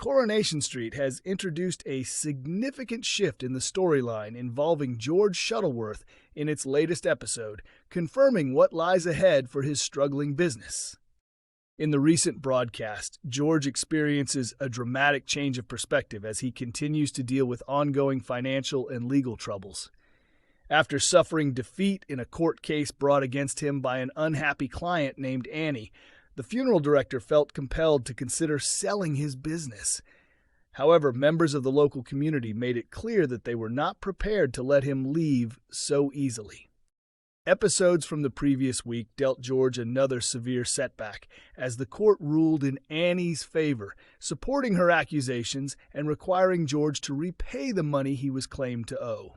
Coronation Street has introduced a significant shift in the storyline involving George Shuttleworth in its latest episode, confirming what lies ahead for his struggling business. In the recent broadcast, George experiences a dramatic change of perspective as he continues to deal with ongoing financial and legal troubles. After suffering defeat in a court case brought against him by an unhappy client named Annie, the funeral director felt compelled to consider selling his business. However, members of the local community made it clear that they were not prepared to let him leave so easily. Episodes from the previous week dealt George another severe setback, as the court ruled in Annie's favor, supporting her accusations and requiring George to repay the money he was claimed to owe.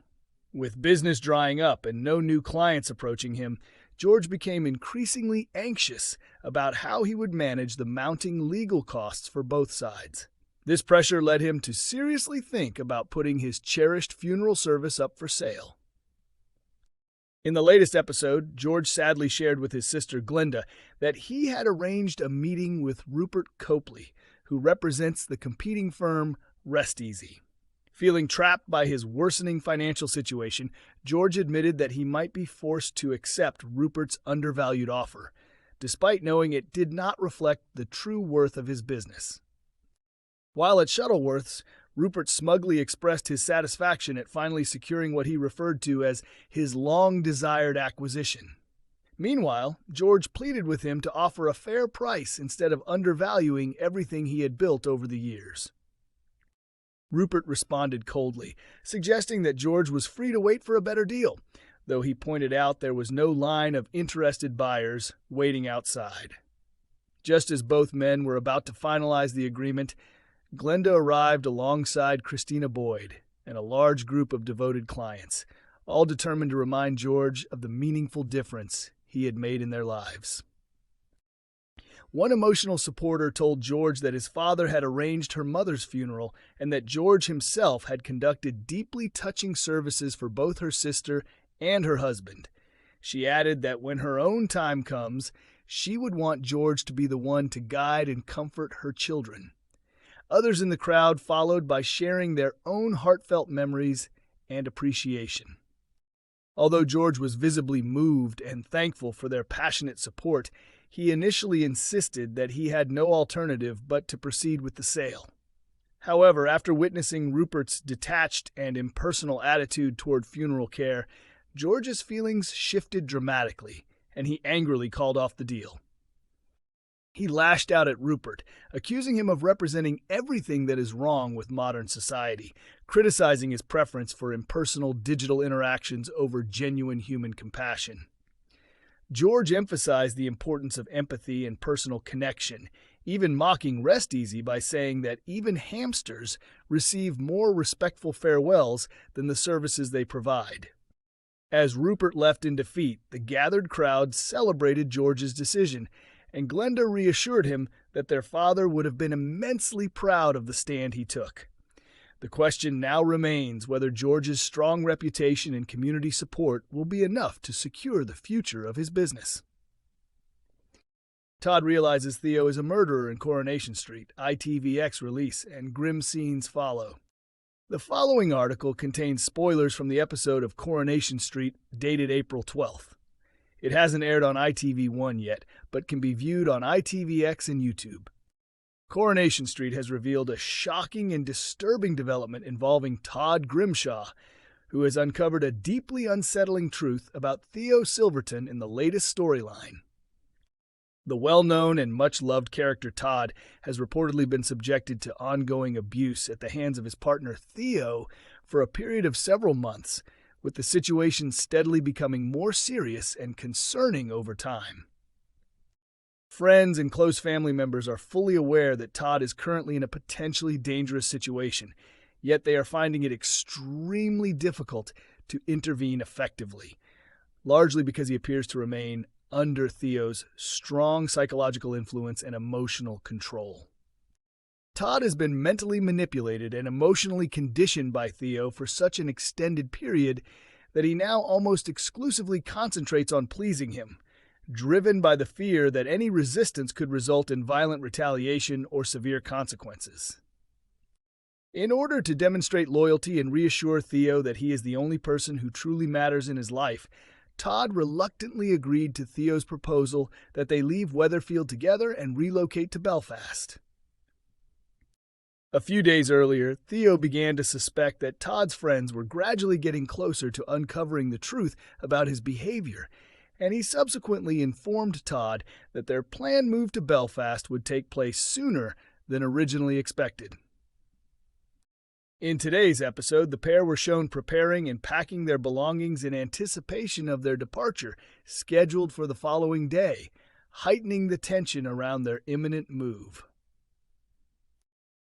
With business drying up and no new clients approaching him, George became increasingly anxious about how he would manage the mounting legal costs for both sides. This pressure led him to seriously think about putting his cherished funeral service up for sale. In the latest episode, George sadly shared with his sister Glenda that he had arranged a meeting with Rupert Copely, who represents the competing firm Rest Easy. Feeling trapped by his worsening financial situation, George admitted that he might be forced to accept Rupert's undervalued offer, despite knowing it did not reflect the true worth of his business. While at Shuttleworth's, Rupert smugly expressed his satisfaction at finally securing what he referred to as his long-desired acquisition. Meanwhile, George pleaded with him to offer a fair price instead of undervaluing everything he had built over the years. Rupert responded coldly, suggesting that George was free to wait for a better deal, though he pointed out there was no line of interested buyers waiting outside. Just as both men were about to finalize the agreement, Glenda arrived alongside Christina Boyd and a large group of devoted clients, all determined to remind George of the meaningful difference he had made in their lives. One emotional supporter told George that his father had arranged her mother's funeral and that George himself had conducted deeply touching services for both her sister and her husband. She added that when her own time comes, she would want George to be the one to guide and comfort her children. Others in the crowd followed by sharing their own heartfelt memories and appreciation. Although George was visibly moved and thankful for their passionate support, he initially insisted that he had no alternative but to proceed with the sale. However, after witnessing Rupert's detached and impersonal attitude toward funeral care, George's feelings shifted dramatically, and he angrily called off the deal. He lashed out at Rupert, accusing him of representing everything that is wrong with modern society, criticizing his preference for impersonal digital interactions over genuine human compassion. George emphasized the importance of empathy and personal connection, even mocking Rest Easy by saying that even hamsters receive more respectful farewells than the services they provide. As Rupert left in defeat, the gathered crowd celebrated George's decision, and Glenda reassured him that their father would have been immensely proud of the stand he took. The question now remains whether George's strong reputation and community support will be enough to secure the future of his business. Todd realizes Theo is a murderer in Coronation Street. ITVX release and grim scenes follow. The following article contains spoilers from the episode of Coronation Street dated April 12th. It hasn't aired on ITV1 yet, but can be viewed on ITVX and YouTube. Coronation Street has revealed a shocking and disturbing development involving Todd Grimshaw, who has uncovered a deeply unsettling truth about Theo Silverton in the latest storyline. The well-known and much-loved character Todd has reportedly been subjected to ongoing abuse at the hands of his partner Theo for a period of several months, with the situation steadily becoming more serious and concerning over time. Friends and close family members are fully aware that Todd is currently in a potentially dangerous situation, yet they are finding it extremely difficult to intervene effectively, largely because he appears to remain under Theo's strong psychological influence and emotional control. Todd has been mentally manipulated and emotionally conditioned by Theo for such an extended period that he now almost exclusively concentrates on pleasing him, driven by the fear that any resistance could result in violent retaliation or severe consequences. In order to demonstrate loyalty and reassure Theo that he is the only person who truly matters in his life, Todd reluctantly agreed to Theo's proposal that they leave Weatherfield together and relocate to Belfast. A few days earlier, Theo began to suspect that Todd's friends were gradually getting closer to uncovering the truth about his behavior, and he subsequently informed Todd that their planned move to Belfast would take place sooner than originally expected. In today's episode, the pair were shown preparing and packing their belongings in anticipation of their departure, scheduled for the following day, heightening the tension around their imminent move.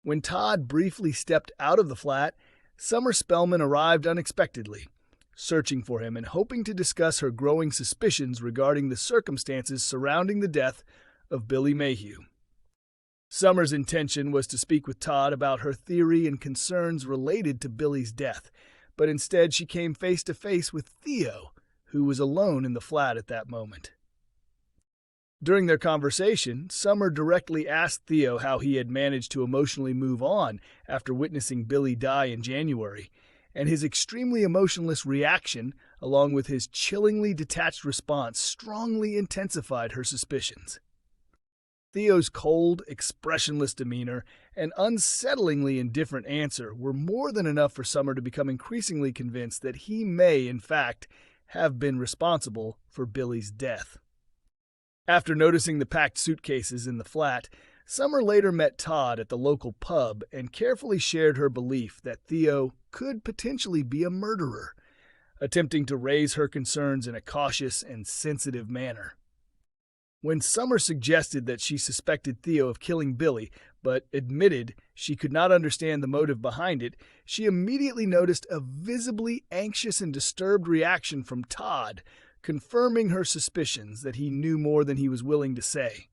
When Todd briefly stepped out of the flat, Summer Spellman arrived unexpectedly, searching for him and hoping to discuss her growing suspicions regarding the circumstances surrounding the death of Billy Mayhew. Summer's intention was to speak with Todd about her theory and concerns related to Billy's death, but instead she came face to face with Theo, who was alone in the flat at that moment. During their conversation, Summer directly asked Theo how he had managed to emotionally move on after witnessing Billy die in January, and his extremely emotionless reaction, along with his chillingly detached response, strongly intensified her suspicions. Theo's cold, expressionless demeanor and unsettlingly indifferent answer were more than enough for Summer to become increasingly convinced that he may, in fact, have been responsible for Billy's death. After noticing the packed suitcases in the flat, Summer later met Todd at the local pub and carefully shared her belief that Theo could potentially be a murderer, attempting to raise her concerns in a cautious and sensitive manner. When Summer suggested that she suspected Theo of killing Billy, but admitted she could not understand the motive behind it, she immediately noticed a visibly anxious and disturbed reaction from Todd, confirming her suspicions that he knew more than he was willing to say.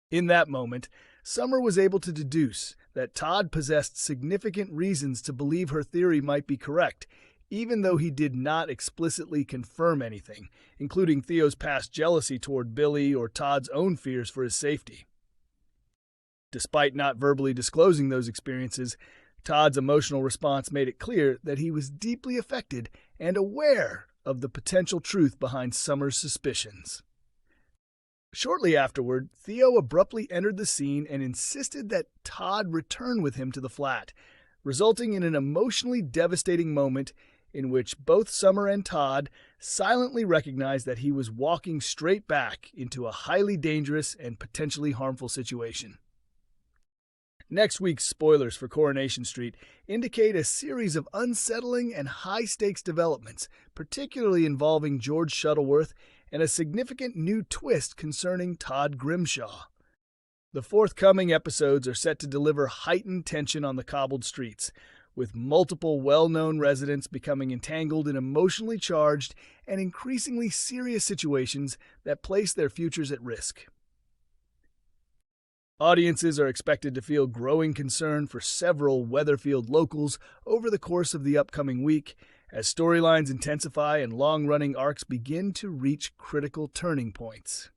In that moment, Summer was able to deduce that Todd possessed significant reasons to believe her theory might be correct, even though he did not explicitly confirm anything, including Theo's past jealousy toward Billy or Todd's own fears for his safety. Despite not verbally disclosing those experiences, Todd's emotional response made it clear that he was deeply affected and aware of the potential truth behind Summer's suspicions. Shortly afterward, Theo abruptly entered the scene and insisted that Todd return with him to the flat, resulting in an emotionally devastating moment in which both Summer and Todd silently recognized that he was walking straight back into a highly dangerous and potentially harmful situation. Next week's spoilers for Coronation Street indicate a series of unsettling and high-stakes developments, particularly involving George Shuttleworth, and a significant new twist concerning Todd Grimshaw. The forthcoming episodes are set to deliver heightened tension on the cobbled streets, with multiple well-known residents becoming entangled in emotionally charged and increasingly serious situations that place their futures at risk. Audiences are expected to feel growing concern for several Weatherfield locals over the course of the upcoming week, as storylines intensify and long-running arcs begin to reach critical turning points.